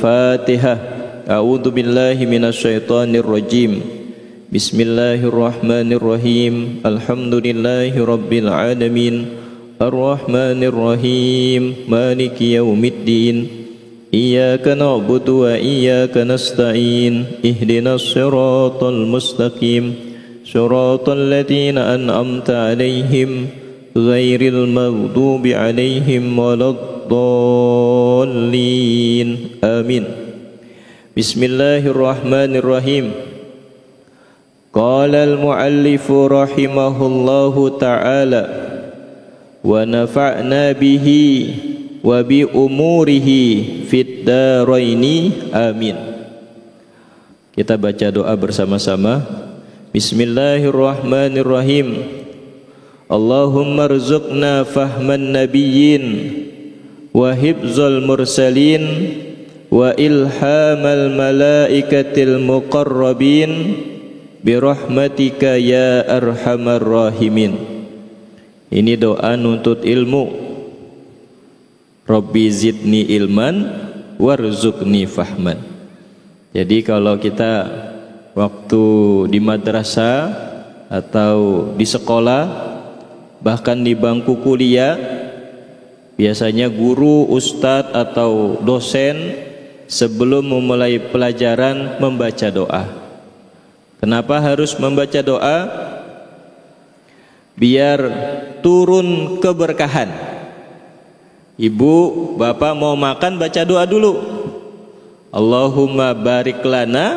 Al-Fatihah. A'udzu billahi minasyaitonir rajim. Bismillahirrahmanirrahim. Alhamdulillahi rabbil alamin. Ar-Rahmanir Rahim. Maliki yaumiddin. Iyyaka na'budu wa iyyaka nasta'in. Ihdinas siratal mustaqim. Siratal ladzina an'amta 'alaihim ghairil maghdubi 'alaihim waladdallin. Amin. Bismillahirrahmanirrahim. Qala al-muallifu rahimahullahu ta'ala wa nafa'na bihi wa bi umurihi fid daraini amin. Kita baca doa bersama-sama. Bismillahirrahmanirrahim. Allahumma rzuqna fahman nabiyyin wa hifzal mursalin wa ilhamal malaikatil muqarrabin birahmatika ya arhamar rahimin. Ini doa nuntut ilmu. Rabbi zidni ilman warzuqni fahman. Jadi kalau kita waktu di madrasah atau di sekolah, bahkan di bangku kuliah, biasanya guru, ustadz atau dosen sebelum memulai pelajaran membaca doa. Kenapa harus membaca doa? Biar turun keberkahan. Ibu, bapak mau makan baca doa dulu. Allahumma barik lana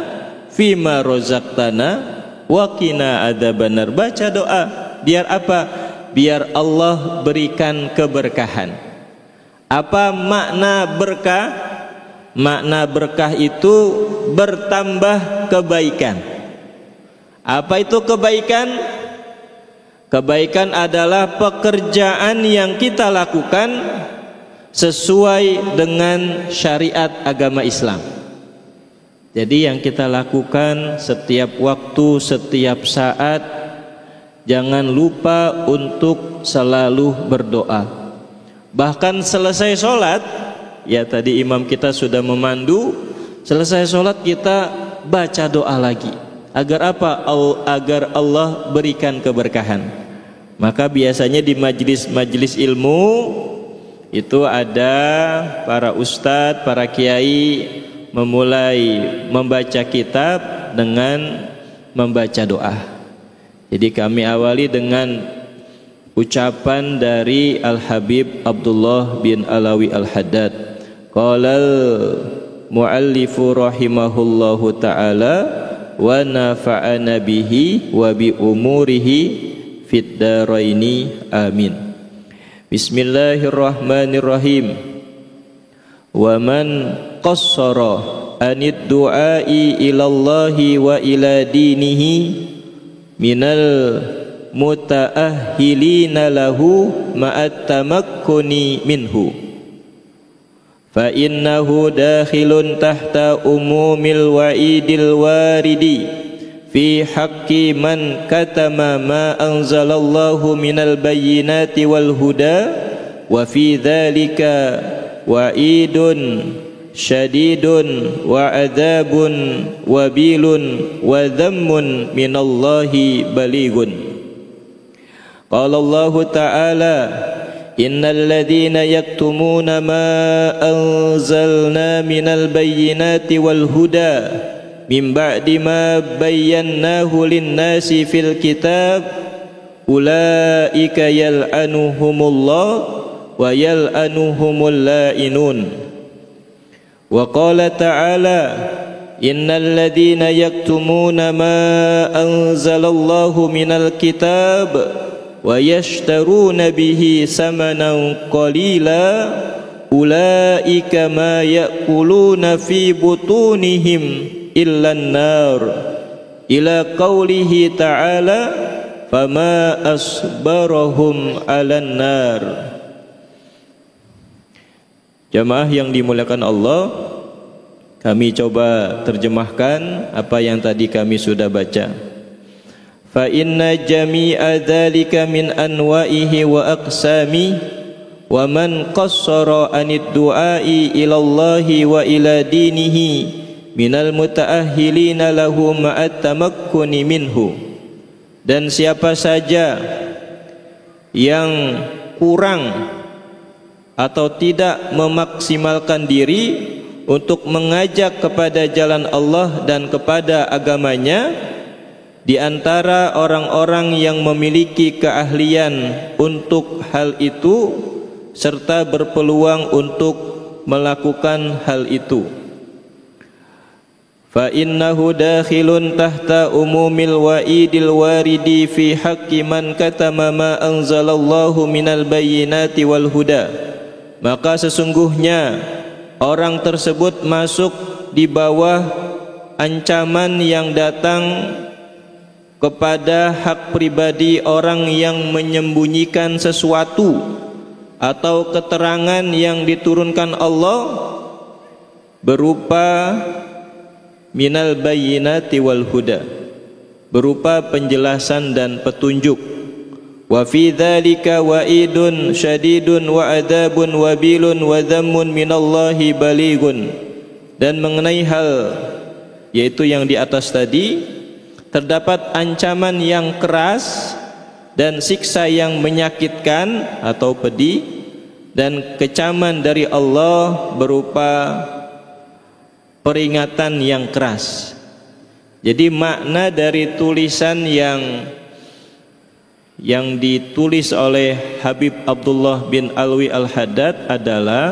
fima rozaqtana wa qina adzabannar. Baca doa. Biar apa? Biar Allah berikan keberkahan. Apa makna berkah? Makna berkah itu bertambah kebaikan. Apa itu kebaikan? Kebaikan adalah pekerjaan yang kita lakukan sesuai dengan syariat agama Islam. Jadi yang kita lakukan setiap waktu, setiap saat, jangan lupa untuk selalu berdoa. Bahkan selesai sholat, ya tadi imam kita sudah memandu, selesai sholat kita baca doa lagi. Agar apa? Agar Allah berikan keberkahan. Maka biasanya di majlis-majlis ilmu itu ada para ustadz, para kiai memulai membaca kitab dengan membaca doa. Jadi kami awali dengan ucapan dari Al-Habib Abdullah bin Alawi Al-Haddad. Qalal muallifu rahimahullahu ta'ala wa nafa'ana bihi wa bi umurihi fid daraini amin. Bismillahirrahmanirrahim. Wa man qassara anid du'ai ilallahi wa ila dinihi minal muta'ahhilina lahu ma'at tamakkuni minhu fa innahu dakhilun tahta umumil wa'idil waridi fi haqqi man katama ma anzalallahu minal bayyinati wal huda wa fi dzalika wa'idun syadidun wa adzabun wabilun wa dhammun minallahi balighun. Qala Allah ta'ala innal ladzina yaktumuna ma anzalna minal bayyinati wal huda min ba'di ma bayyannahu lin-nasi fil kitab ulaika yal'anuhumullah wa yal'anuhumul la'inun. Wa qala ta'ala innal ladzina yaktumuna ma anzalallahu minal kitab wa yashtaruna bihi samanan qalila ulaika ma ya'kuluna fi butunihim illan nar ila qawlihi ta'ala fama asbarahum 'alan nar. Jamaah yang dimuliakan Allah, kami coba terjemahkan apa yang tadi kami sudah baca. Fa inna jami'a dzalika min anwa'ihi wa aqsami wa man qassara anid du'ai ilallahi wa ila dinihi minal mutaahhilina lahu ma'at tamakkuni minhu. Dan siapa saja yang kurang atau tidak memaksimalkan diri untuk mengajak kepada jalan Allah dan kepada agamanya, di antara orang-orang yang memiliki keahlian untuk hal itu serta berpeluang untuk melakukan hal itu, fa innahu dakhilun tahta umumil wa'idil waridi fi haqqi man katama ma anzalallahu minal bayyinati wal huda. Maka sesungguhnya orang tersebut masuk di bawah ancaman yang datang kepada hak pribadi orang yang menyembunyikan sesuatu atau keterangan yang diturunkan Allah berupa minal bayyinati wal huda, berupa penjelasan dan petunjuk. Wa fi dzalika wa'idun syadidun wa adabun wabilun wa dhammun minallahi balighun. Dan mengenai hal yaitu yang di atas tadi, terdapat ancaman yang keras dan siksa yang menyakitkan atau pedih, dan kecaman dari Allah berupa peringatan yang keras. Jadi makna dari tulisan yang ditulis oleh Habib Abdullah bin Alwi Al-Haddad adalah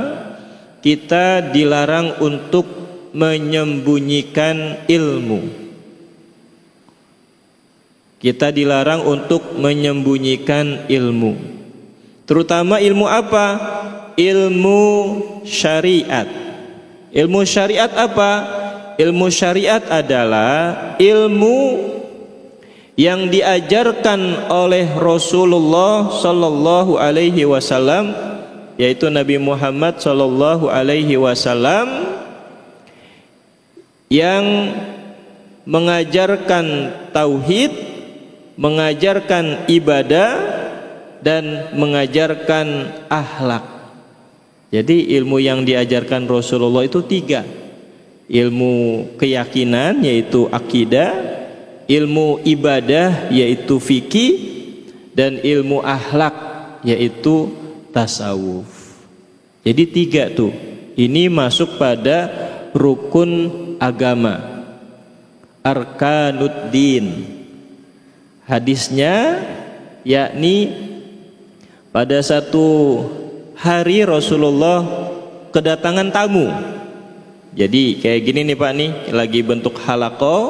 kita dilarang untuk menyembunyikan ilmu. Kita dilarang untuk menyembunyikan ilmu. Terutama ilmu apa? Ilmu syariat. Ilmu syariat apa? Ilmu syariat adalah ilmu yang diajarkan oleh Rasulullah sallallahu alaihi wasallam, yaitu Nabi Muhammad sallallahu alaihi wasallam, yang mengajarkan tauhid, mengajarkan ibadah, dan mengajarkan akhlak. Jadi ilmu yang diajarkan Rasulullah itu 3. Ilmu keyakinan yaitu akidah, ilmu ibadah yaitu fikih, dan ilmu akhlak yaitu tasawuf. Jadi 3 tuh. Ini masuk pada rukun agama, arkanuddin. Hadisnya yakni pada satu hari Rasulullah kedatangan tamu. Jadi kayak gini nih Pak nih, lagi bentuk halaqah,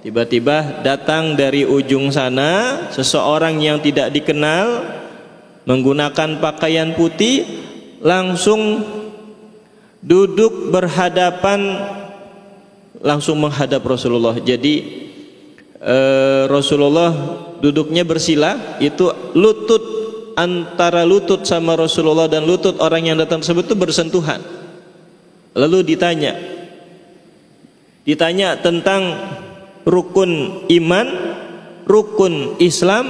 tiba-tiba datang dari ujung sana seseorang yang tidak dikenal menggunakan pakaian putih, langsung duduk berhadapan, langsung menghadap Rasulullah. Jadi Rasulullah duduknya bersila, itu lutut, antara lutut sama Rasulullah dan lutut orang yang datang tersebut itu bersentuhan. Lalu ditanya tentang rukun iman, rukun Islam,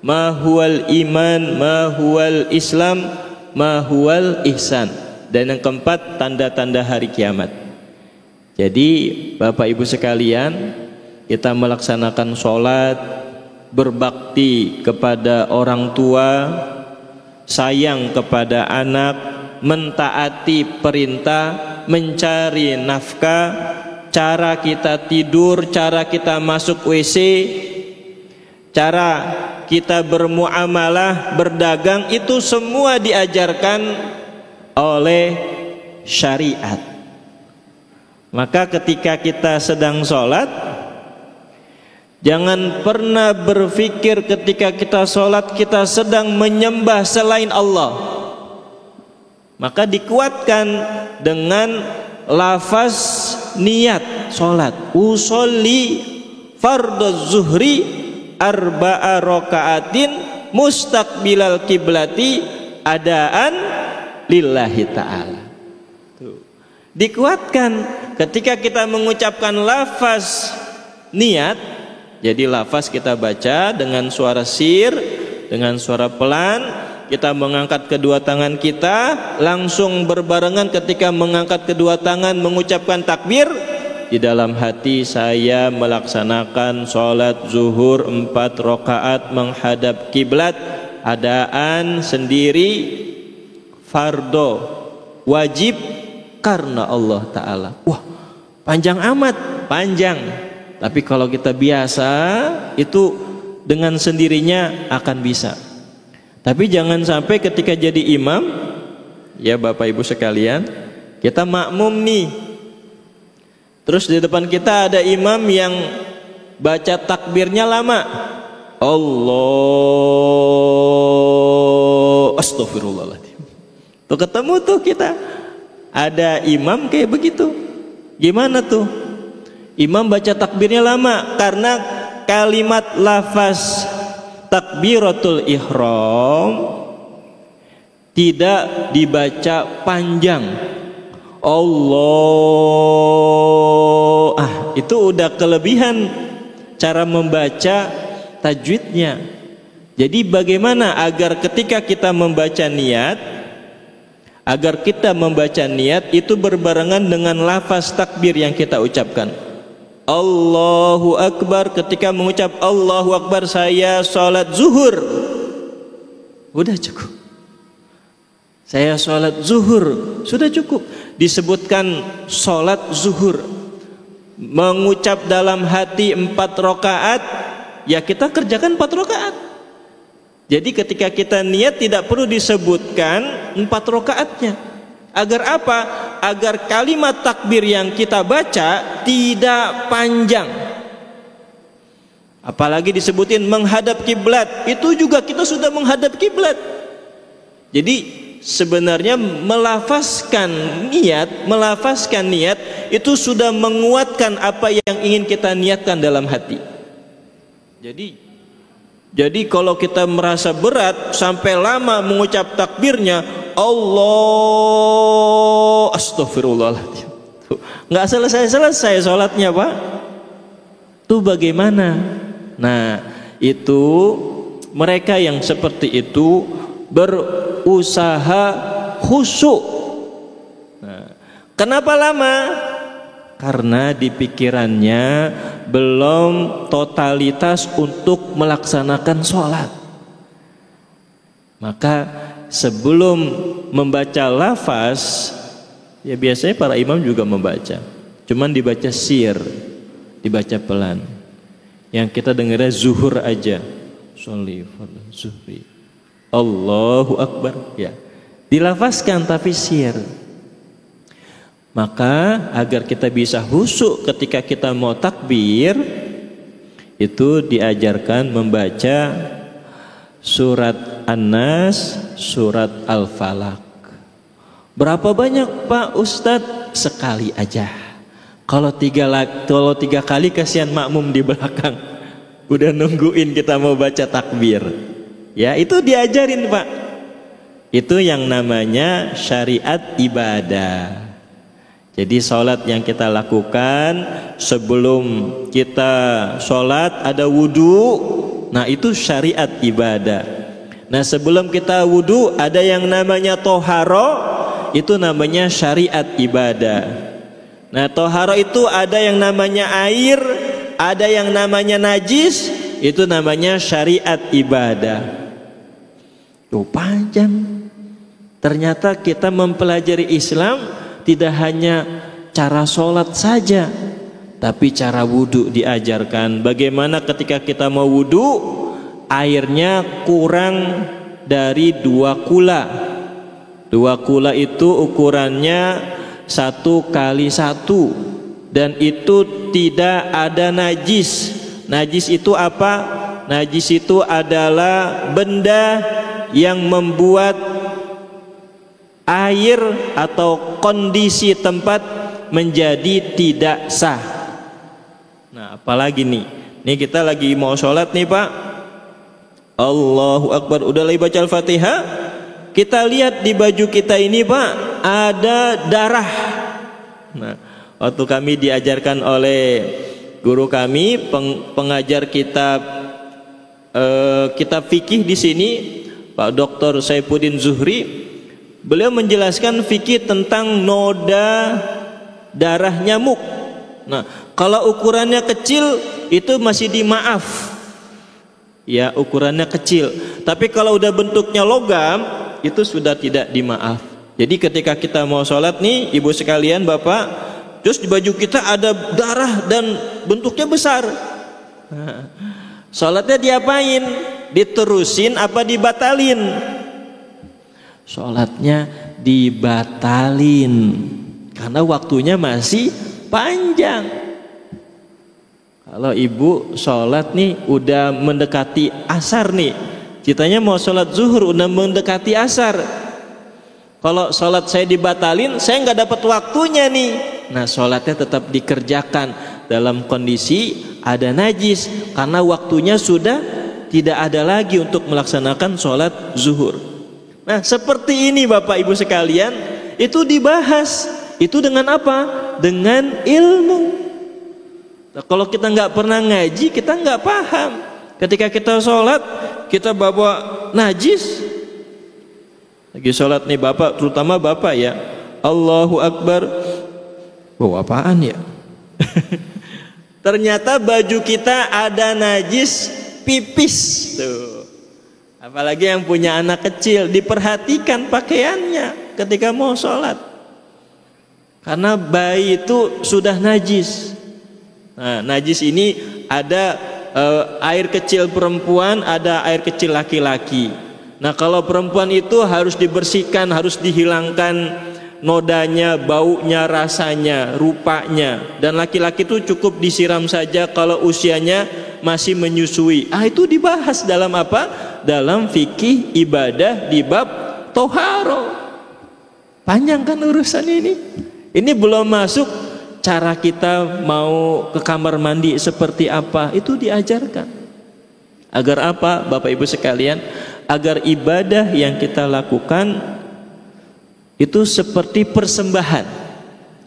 ma huwal iman, ma huwal Islam, ma huwal ihsan, dan yang keempat tanda-tanda hari kiamat. Jadi Bapak Ibu sekalian, kita melaksanakan sholat, berbakti kepada orang tua, sayang kepada anak, mentaati perintah, mencari nafkah, cara kita tidur, cara kita masuk WC, cara kita bermuamalah, berdagang, itu semua diajarkan oleh syariat. Maka ketika kita sedang sholat, jangan pernah berpikir ketika kita sholat kita sedang menyembah selain Allah. Maka dikuatkan dengan lafaz niat sholat. Usolli fardhu zuhri arba'a raka'atin mustaqbilal kiblati adaan lillahi ta'ala. Dikuatkan ketika kita mengucapkan lafaz niat. Jadi lafaz kita baca dengan suara sir, dengan suara pelan, kita mengangkat kedua tangan kita, langsung berbarengan ketika mengangkat kedua tangan mengucapkan takbir, di dalam hati saya melaksanakan sholat zuhur 4 rakaat menghadap kiblat, adaan sendiri, fardo, wajib karena Allah Ta'ala. Wah, panjang amat, panjang. Tapi kalau kita biasa, itu dengan sendirinya akan bisa. Tapi jangan sampai ketika jadi imam, ya Bapak Ibu sekalian, kita makmum nih, terus di depan kita ada imam yang baca takbirnya lama. Allah, astagfirullahaladzim. Tuh ketemu tuh kita ada imam kayak begitu. Gimana tuh? Imam baca takbirnya lama karena kalimat lafaz takbiratul ihram tidak dibaca panjang. Allah, itu udah kelebihan cara membaca tajwidnya. Jadi bagaimana agar ketika kita membaca niat, agar kita membaca niat itu berbarengan dengan lafaz takbir yang kita ucapkan. Allahu Akbar, ketika mengucap Allahu Akbar saya sholat zuhur, udah cukup. Saya sholat zuhur, sudah cukup. Disebutkan sholat zuhur, mengucap dalam hati 4 rakaat, ya kita kerjakan 4 rakaat. Jadi ketika kita niat tidak perlu disebutkan 4 rakaatnya. Agar apa? Agar kalimat takbir yang kita baca tidak panjang. Apalagi disebutin menghadap kiblat, itu juga kita sudah menghadap kiblat. Jadi sebenarnya melafazkan niat itu sudah menguatkan apa yang ingin kita niatkan dalam hati. Jadi kalau kita merasa berat sampai lama mengucap takbirnya Allah, astagfirullahaladzim, nggak selesai sholatnya Pak. Itu bagaimana? Nah, itu mereka yang seperti itu berusaha khusyuk. Nah, kenapa lama? Karena di pikirannya belum totalitas untuk melaksanakan sholat. Maka sebelum membaca lafaz, ya biasanya para imam juga membaca, cuman dibaca sir, dibaca pelan. Yang kita dengarnya zuhur aja, sholli fardhu zuhri, Allahu Akbar, ya dilafazkan tapi sir. Maka agar kita bisa khusyuk ketika kita mau takbir, itu diajarkan membaca surat An-Nas, surat Al-Falaq. Berapa banyak Pak Ustadz? Sekali aja. Kalau tiga kali kasihan makmum di belakang, udah nungguin kita mau baca takbir. Ya itu diajarin Pak. Itu yang namanya syariat ibadah. Jadi sholat yang kita lakukan sebelum kita sholat ada wudhu, nah itu syariat ibadah. Nah sebelum kita wudhu ada yang namanya toharo, itu namanya syariat ibadah. Nah toharo itu ada yang namanya air, ada yang namanya najis, itu namanya syariat ibadah. Tuh panjang. Ternyata kita mempelajari Islam tidak hanya cara sholat saja, tapi cara wudhu diajarkan. Bagaimana ketika kita mau wudhu, airnya kurang dari 2 kula. 2 kula itu ukurannya 1 kali 1, dan itu tidak ada najis. Najis itu apa? Najis itu adalah benda yang membuat air atau kondisi tempat menjadi tidak sah. Nah apalagi nih, kita lagi mau sholat nih Pak, Allahu Akbar, udah lagi baca Al-Fatihah, kita lihat di baju kita ini Pak ada darah. Nah waktu kami diajarkan oleh guru kami, pengajar kitab fikih di sini, Pak Dr. Saifuddin Zuhri, beliau menjelaskan fikih tentang noda darah nyamuk. Nah, kalau ukurannya kecil itu masih dimaaf, ya ukurannya kecil. Tapi kalau udah bentuknya logam itu sudah tidak dimaaf. Jadi ketika kita mau sholat nih, ibu sekalian, bapak, terus di baju kita ada darah dan bentuknya besar, nah, sholatnya diapain? Diterusin apa dibatalin? Sholatnya dibatalin karena waktunya masih panjang. Kalau ibu sholat nih udah mendekati asar nih, ceritanya mau sholat zuhur udah mendekati asar. Kalau sholat saya dibatalin, saya nggak dapat waktunya nih. Nah, sholatnya tetap dikerjakan dalam kondisi ada najis karena waktunya sudah tidak ada lagi untuk melaksanakan sholat zuhur. Nah, seperti ini Bapak Ibu sekalian, itu dibahas. Itu dengan apa? Dengan ilmu. Nah, kalau kita nggak pernah ngaji, kita nggak paham. Ketika kita sholat, kita bawa najis. Lagi sholat nih Bapak, terutama Bapak ya, Allahu Akbar, bawa apaan ya? Ternyata baju kita ada najis pipis tuh. Apalagi yang punya anak kecil, diperhatikan pakaiannya ketika mau sholat, karena bayi itu sudah najis. Nah, najis ini ada air kecil perempuan, ada air kecil laki-laki. Nah, kalau perempuan itu harus dibersihkan, harus dihilangkan nodanya, baunya, rasanya, rupanya. Dan laki-laki itu cukup disiram saja kalau usianya masih menyusui. Itu dibahas dalam apa? Dalam fikih ibadah di bab toharo. Panjang kan urusan ini. Ini belum masuk cara kita mau ke kamar mandi seperti apa, itu diajarkan. Agar apa Bapak Ibu sekalian? Agar ibadah yang kita lakukan itu seperti persembahan.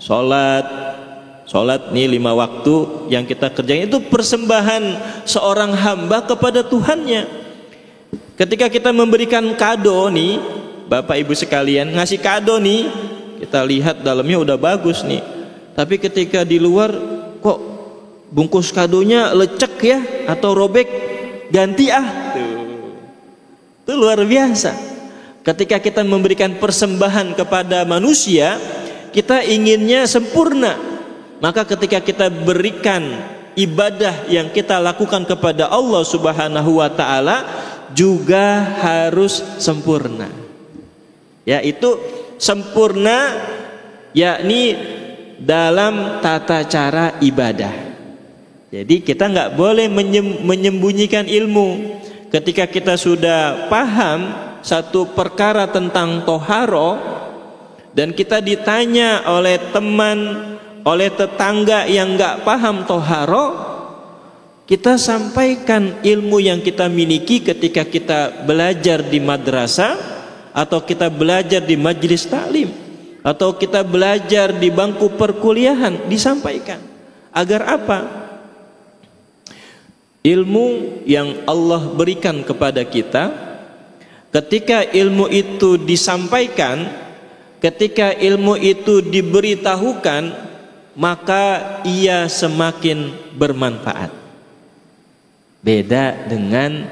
Sholat nih 5 waktu yang kita kerjain itu persembahan seorang hamba kepada Tuhannya. Ketika kita memberikan kado nih Bapak Ibu sekalian, ngasih kado nih, kita lihat dalamnya udah bagus nih, tapi ketika di luar kok bungkus kadonya lecek ya, atau robek, ganti itu luar biasa. Ketika kita memberikan persembahan kepada manusia, kita inginnya sempurna. Maka ketika kita berikan ibadah yang kita lakukan kepada Allah Subhanahu wa taala juga harus sempurna. Yaitu sempurna yakni dalam tata cara ibadah. Jadi kita nggak boleh menyembunyikan ilmu. Ketika kita sudah paham satu perkara tentang toharo dan kita ditanya oleh teman, oleh tetangga yang nggak paham toharo, kita sampaikan ilmu yang kita miliki ketika kita belajar di madrasah, atau kita belajar di majelis taklim, atau kita belajar di bangku perkuliahan, disampaikan. Agar apa? Ilmu yang Allah berikan kepada kita, ketika ilmu itu disampaikan, ketika ilmu itu diberitahukan, maka ia semakin bermanfaat. Beda dengan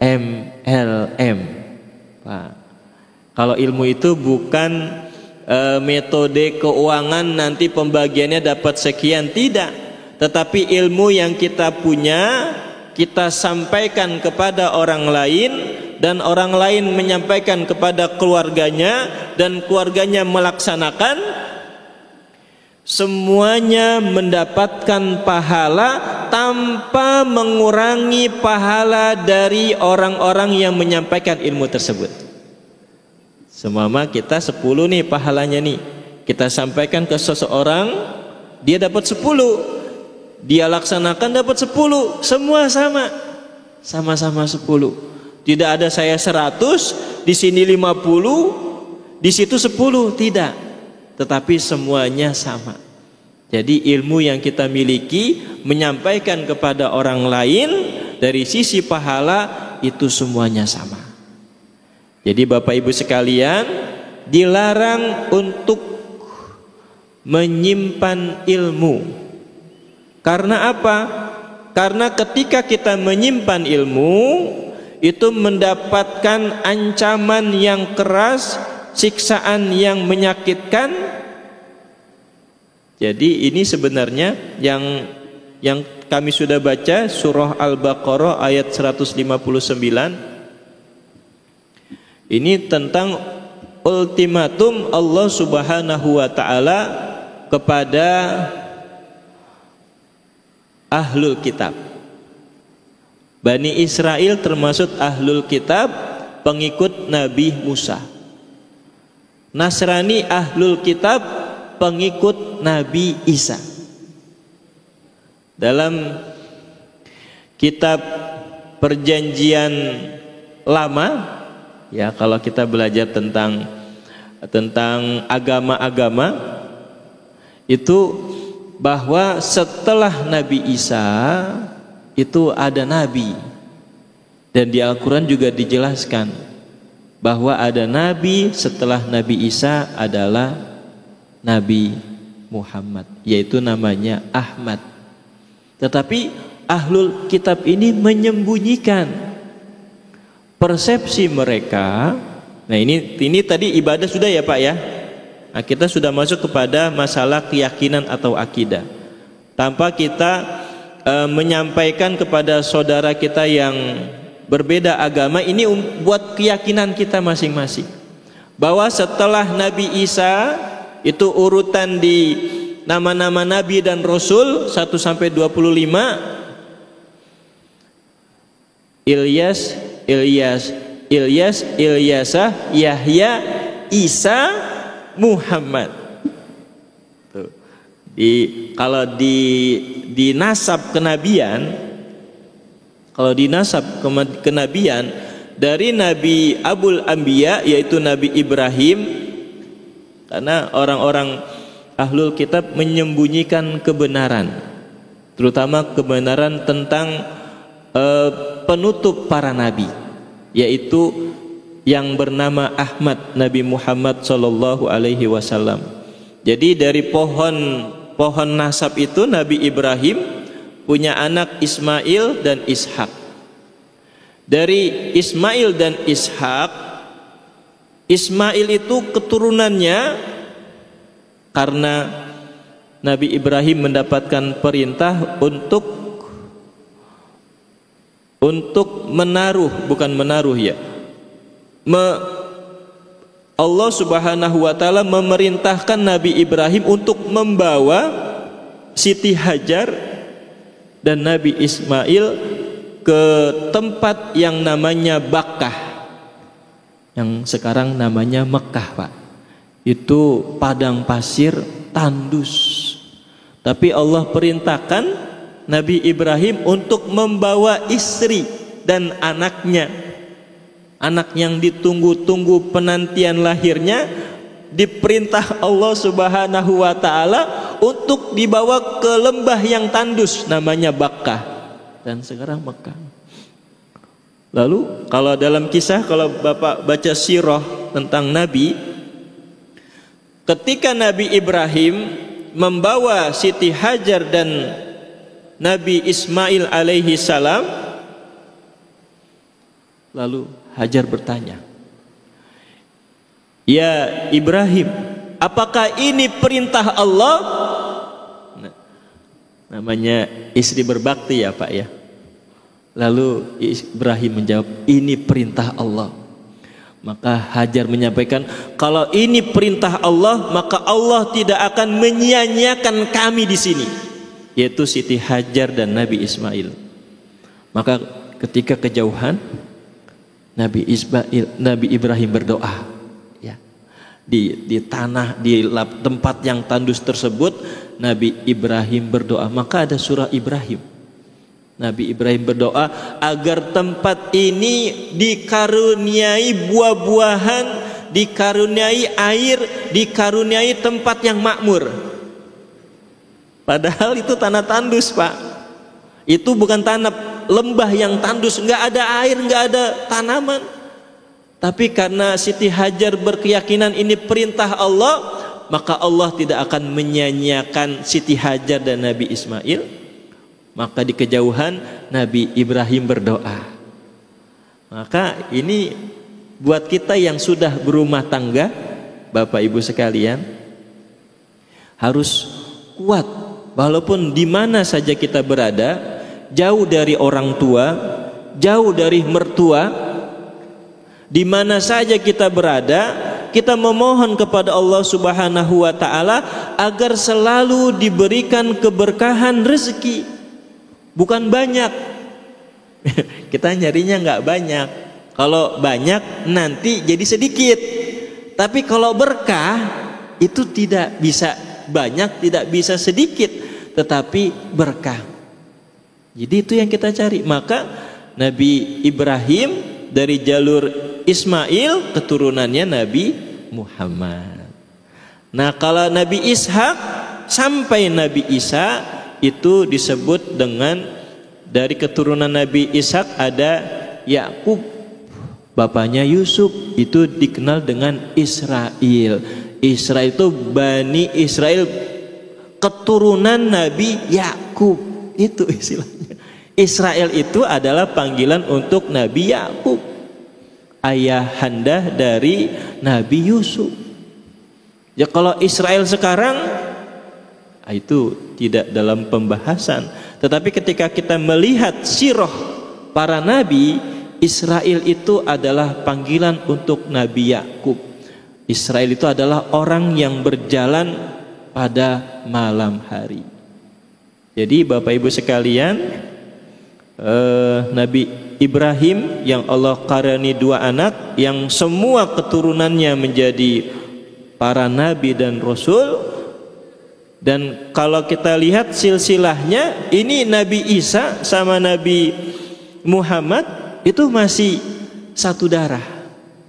MLM, Pak. Kalau ilmu itu bukan metode keuangan nanti pembagiannya dapat sekian, tidak. Tetapi ilmu yang kita punya, kita sampaikan kepada orang lain, dan orang lain menyampaikan kepada keluarganya, dan keluarganya melaksanakan, semuanya mendapatkan pahala tanpa mengurangi pahala dari orang-orang yang menyampaikan ilmu tersebut. Semama kita 10 nih pahalanya nih, kita sampaikan ke seseorang, dia dapat 10, dia laksanakan dapat 10, semua sama-sama 10. Tidak ada saya 100, di sini 50, di situ 10, tidak. Tetapi semuanya sama. Jadi ilmu yang kita miliki menyampaikan kepada orang lain dari sisi pahala itu semuanya sama. Jadi Bapak Ibu sekalian, dilarang untuk menyimpan ilmu. Karena apa? Karena ketika kita menyimpan ilmu, itu mendapatkan ancaman yang keras, siksaan yang menyakitkan. Jadi ini sebenarnya yang kami sudah baca surah Al-Baqarah ayat 159. Ini tentang ultimatum Allah Subhanahu wa taala kepada ahlul kitab. Bani Israel termasuk ahlul kitab, pengikut Nabi Musa. Nasrani ahlul kitab, pengikut Nabi Isa. Dalam kitab Perjanjian Lama, ya, kalau kita belajar tentang agama-agama itu, bahwa setelah Nabi Isa itu ada nabi, dan di Al-Quran juga dijelaskan bahwa ada nabi setelah Nabi Isa adalah Nabi Muhammad, yaitu namanya Ahmad. Tetapi ahlul kitab ini menyembunyikan persepsi mereka. Nah, ini tadi ibadah sudah ya Pak ya. Nah, kita sudah masuk kepada masalah keyakinan atau akidah. Tanpa kita menyampaikan kepada saudara kita yang berbeda agama, ini buat keyakinan kita masing-masing, bahwa setelah Nabi Isa itu urutan di nama-nama Nabi dan Rasul 1 sampai 25, Ilyas, Ilyasah, Yahya, Isa, Muhammad. Tuh. Kalau di nasab kenabian, kenabian dari Nabi Abul Anbiya, yaitu Nabi Ibrahim, karena orang-orang ahlul kitab menyembunyikan kebenaran, terutama kebenaran tentang penutup para nabi, yaitu yang bernama Ahmad, Nabi Muhammad sallallahu alaihi wasallam. Jadi dari pohon nasab itu Nabi Ibrahim punya anak Ismail dan Ishak. Dari Ismail dan Ishak, Ismail itu keturunannya karena Nabi Ibrahim mendapatkan perintah untuk menaruh, bukan menaruh ya, Allah Subhanahu wa taala memerintahkan Nabi Ibrahim untuk membawa Siti Hajar dan Nabi Ismail ke tempat yang namanya Bakkah, yang sekarang namanya Mekah Pak. Itu padang pasir tandus, tapi Allah perintahkan Nabi Ibrahim untuk membawa istri dan anaknya, anak yang ditunggu-tunggu penantian lahirnya, diperintah Allah Subhanahu wa taala untuk dibawa ke lembah yang tandus namanya Bakkah, dan sekarang Mekah. Lalu kalau dalam kisah, kalau Bapak baca sirah tentang Nabi, ketika Nabi Ibrahim membawa Siti Hajar dan Nabi Ismail alaihi salam, lalu Hajar bertanya, "Ya Ibrahim, apakah ini perintah Allah?" Nah, namanya istri berbakti ya Pak ya. Lalu Ibrahim menjawab, "Ini perintah Allah." Maka Hajar menyampaikan, "Kalau ini perintah Allah, maka Allah tidak akan menyia-nyiakan kami di sini," yaitu Siti Hajar dan Nabi Ismail. Maka ketika kejauhan, Nabi Ibrahim berdoa, ya, di tanah, di tempat yang tandus tersebut Nabi Ibrahim berdoa. Maka ada surah Ibrahim. Nabi Ibrahim berdoa agar tempat ini dikaruniai buah-buahan, dikaruniai air, dikaruniai tempat yang makmur. Padahal itu tanah tandus Pak. Itu bukan tanah, lembah yang tandus, nggak ada air, nggak ada tanaman. Tapi karena Siti Hajar berkeyakinan ini perintah Allah, maka Allah tidak akan menyanyiakan Siti Hajar dan Nabi Ismail. Maka di kejauhan Nabi Ibrahim berdoa. Maka ini buat kita yang sudah berumah tangga, Bapak Ibu sekalian, harus kuat. Walaupun di mana saja kita berada, jauh dari orang tua, jauh dari mertua, di mana saja kita berada, kita memohon kepada Allah Subhanahu wa taala agar selalu diberikan keberkahan rezeki. Bukan banyak. Kita nyarinya nggak banyak. Kalau banyak nanti jadi sedikit. Tapi kalau berkah itu tidak bisa banyak, tidak bisa sedikit, tetapi berkah. Jadi itu yang kita cari. Maka Nabi Ibrahim dari jalur Ismail, keturunannya Nabi Muhammad. Nah, kalau Nabi Ishak sampai Nabi Isa itu disebut dengan, dari keturunan Nabi Ishak ada Yakub, bapaknya Yusuf, itu dikenal dengan Israel. Israel itu Bani Israel, keturunan Nabi Yakub, itu istilahnya. Israel itu adalah panggilan untuk Nabi Yakub, ayahanda dari Nabi Yusuf. Ya, kalau Israel sekarang itu tidak dalam pembahasan, tetapi ketika kita melihat sirah para nabi, Israel itu adalah panggilan untuk Nabi Yakub. Israel itu adalah orang yang berjalan pada malam hari. Jadi Bapak Ibu sekalian, Nabi Ibrahim yang Allah karuniai 2 anak, yang semua keturunannya menjadi para nabi dan rasul. Dan kalau kita lihat silsilahnya, ini Nabi Isa sama Nabi Muhammad itu masih satu darah,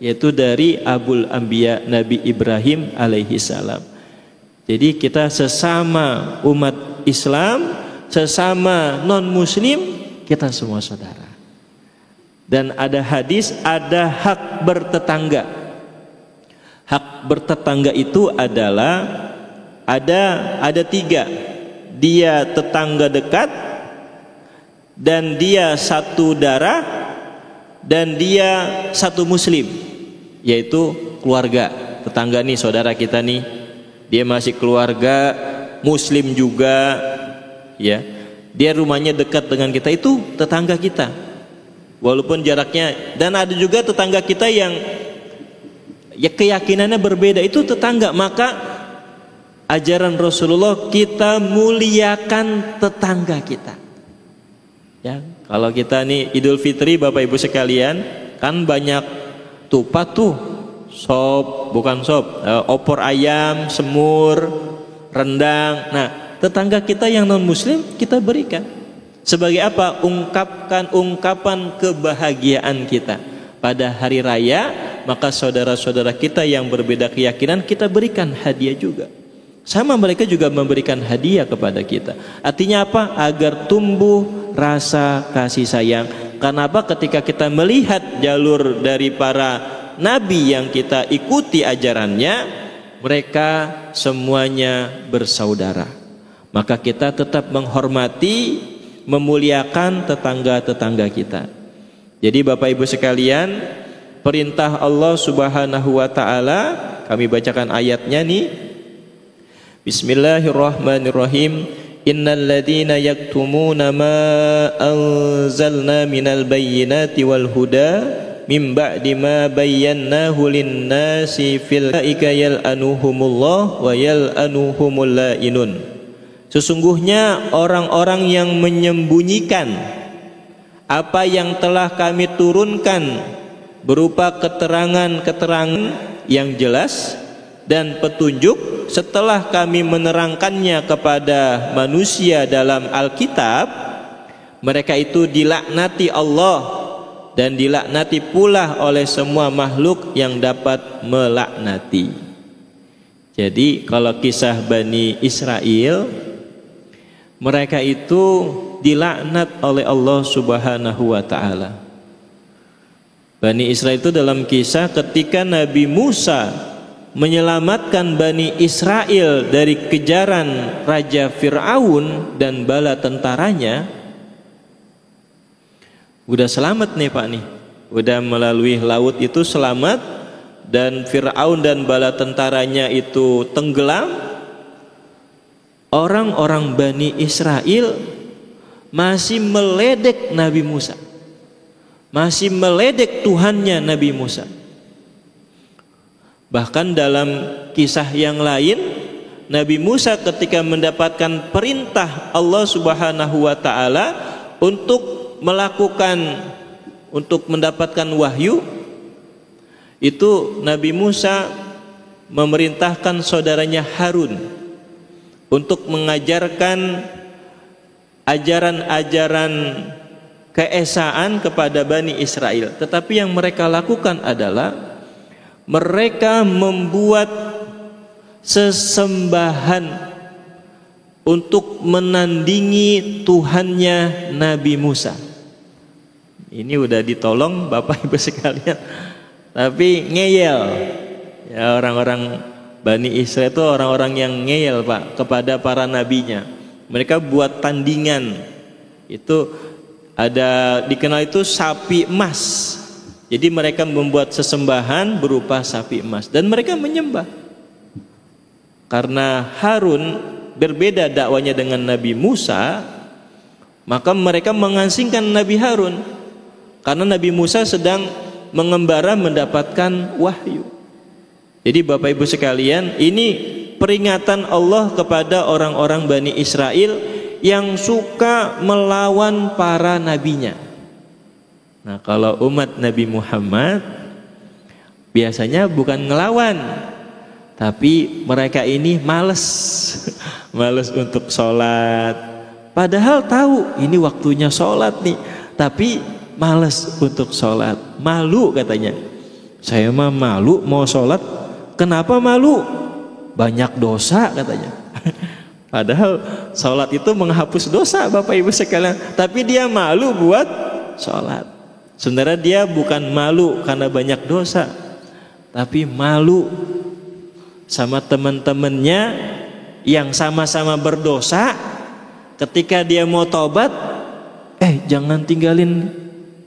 yaitu dari Abul Anbiya Nabi Ibrahim alaihi salam. Jadi kita sesama umat Islam, sesama non muslim, kita semua saudara. Dan ada hadis, ada hak bertetangga. Hak bertetangga itu adalah ada 3. Dia tetangga dekat, dan dia satu darah, dan dia satu muslim, yaitu keluarga. Tetangga nih, saudara kita nih, dia masih keluarga muslim juga, ya, dia rumahnya dekat dengan kita, itu tetangga kita walaupun jaraknya. Dan ada juga tetangga kita yang ya keyakinannya berbeda, itu tetangga. Maka ajaran Rasulullah, kita muliakan tetangga kita. Ya, kalau kita nih Idul Fitri, Bapak Ibu sekalian, kan banyak tupat tuh, opor ayam, semur, rendang. Nah, tetangga kita yang non muslim kita berikan. Sebagai apa? Ungkapan kebahagiaan kita pada hari raya. Maka saudara-saudara kita yang berbeda keyakinan kita berikan hadiah juga. Sama mereka juga memberikan hadiah kepada kita. Artinya apa? Agar tumbuh rasa kasih sayang. Karena apa? Ketika kita melihat jalur dari para nabi yang kita ikuti ajarannya, mereka semuanya bersaudara. Maka kita tetap menghormati, memuliakan tetangga-tetangga kita. Jadi Bapak Ibu sekalian, perintah Allah Subhanahu wa taala, kami bacakan ayatnya nih. Bismillahirrahmanirrahim. Innal ladzina yaktumuna ma anzalna minal bayyinati wal huda min ba'di ma bayyanahu lin-nasi fil aika yal'anuhumullah wa yal'anuhumul la'inun. Sesungguhnya orang-orang yang menyembunyikan apa yang telah kami turunkan berupa keterangan-keterangan yang jelas dan petunjuk setelah kami menerangkannya kepada manusia dalam Alkitab, mereka itu dilaknati Allah dan dilaknati pula oleh semua makhluk yang dapat melaknati. Jadi kalau kisah Bani Israel, mereka itu dilaknat oleh Allah Subhanahu wa taala. Bani Israil itu dalam kisah ketika Nabi Musa menyelamatkan Bani Israel dari kejaran Raja Fir'aun dan bala tentaranya. Udah selamat nih Pak nih, udah melalui laut itu selamat, dan Fir'aun dan bala tentaranya itu tenggelam. Orang-orang Bani Israel masih meledek Nabi Musa, masih meledek Tuhannya Nabi Musa. Bahkan dalam kisah yang lain, Nabi Musa ketika mendapatkan perintah Allah Subhanahu wa taala untuk mendapatkan wahyu, itu Nabi Musa memerintahkan saudaranya Harun untuk mengajarkan ajaran-ajaran keesaan kepada Bani Israel. Tetapi yang mereka lakukan adalah mereka membuat sesembahan untuk menandingi Tuhannya Nabi Musa. Ini udah ditolong Bapak Ibu sekalian, tapi ngeyel. Ya, orang-orang Bani Israel itu orang-orang yang ngeyel Pak kepada para nabinya. Mereka buat tandingan. Itu ada dikenal itu sapi emas. Jadi mereka membuat sesembahan berupa sapi emas dan mereka menyembah. Karena Harun berbeda dakwanya dengan Nabi Musa, maka mereka mengasingkan Nabi Harun. Karena Nabi Musa sedang mengembara mendapatkan wahyu. Jadi Bapak Ibu sekalian, ini peringatan Allah kepada orang-orang Bani Israel yang suka melawan para nabinya. Nah, kalau umat Nabi Muhammad biasanya bukan ngelawan, tapi mereka ini males males untuk sholat. Padahal tahu ini waktunya sholat nih, tapi males untuk sholat. Malu katanya. Saya mah malu mau sholat. Kenapa malu? Banyak dosa katanya. Padahal sholat itu menghapus dosa Bapak Ibu sekalian, tapi dia malu buat sholat. Sebenarnya dia bukan malu karena banyak dosa, tapi malu sama teman-temannya yang sama-sama berdosa. Ketika dia mau tobat, jangan tinggalin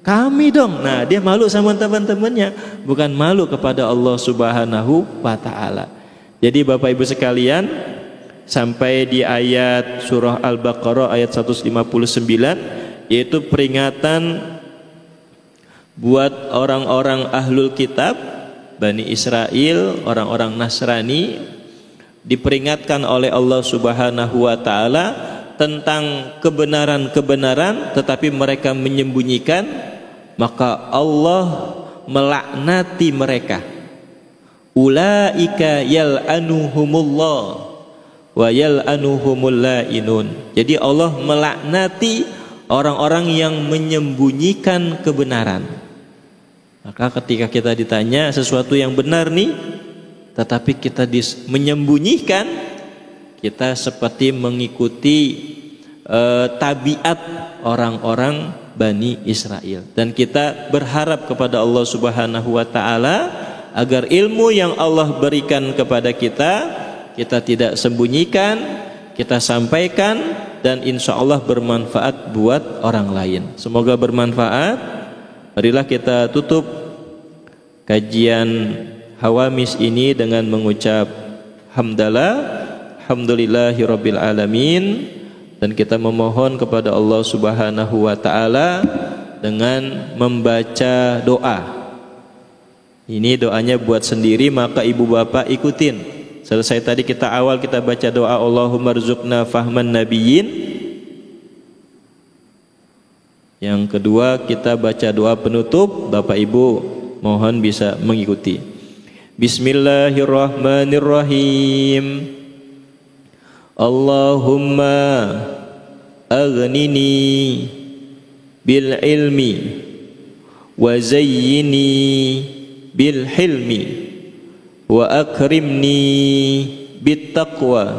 kami dong. Nah, dia malu sama teman-temannya, bukan malu kepada Allah Subhanahu wa taala. Jadi Bapak Ibu sekalian, sampai di ayat surah Al-Baqarah ayat 159, yaitu peringatan buat orang-orang ahlul kitab, Bani Israel, orang-orang Nasrani, diperingatkan oleh Allah Subhanahu wa taala tentang kebenaran-kebenaran tetapi mereka menyembunyikan, maka Allah melaknati mereka. Ulaika yal'anuhumullah wa yal'anuhumul la'inun. Jadi Allah melaknati orang-orang yang menyembunyikan kebenaran. Maka ketika kita ditanya sesuatu yang benar nih, tetapi kita menyembunyikan, kita seperti mengikuti tabiat orang-orang Bani Israel. Dan kita berharap kepada Allah Subhanahu wa taala agar ilmu yang Allah berikan kepada kita tidak sembunyikan, kita sampaikan, dan insya Allah bermanfaat buat orang lain. Semoga bermanfaat. Marilah kita tutup kajian Hawamis ini dengan mengucap hamdalah, alhamdulillahirabbil alamin, dan kita memohon kepada Allah Subhanahu wa taala dengan membaca doa. Ini doanya buat sendiri, maka ibu bapak ikutin. Selesai tadi kita baca doa Allahumma rzuqna fahman nabiyyin. Yang kedua kita baca doa penutup, Bapak Ibu mohon bisa mengikuti. Bismillahirrahmanirrahim. Allahumma aghnini bil ilmi wa zayyini bil hilmi wa akrimni bit taqwa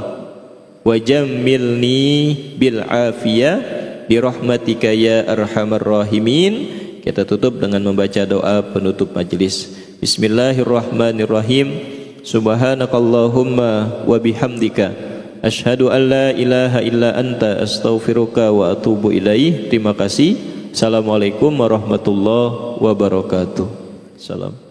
wa jammilni bil afiyah birahmatika ya arhamar rahimin. kita tutup dengan membaca doa penutup majelis. Bismillahirrahmanirrahim. Subhanakallahumma wa bihamdika asyhadu an la ilaha illa anta astaghfiruka wa atubu ilaih. Terima kasih. Assalamualaikum warahmatullahi wabarakatuh. Salam.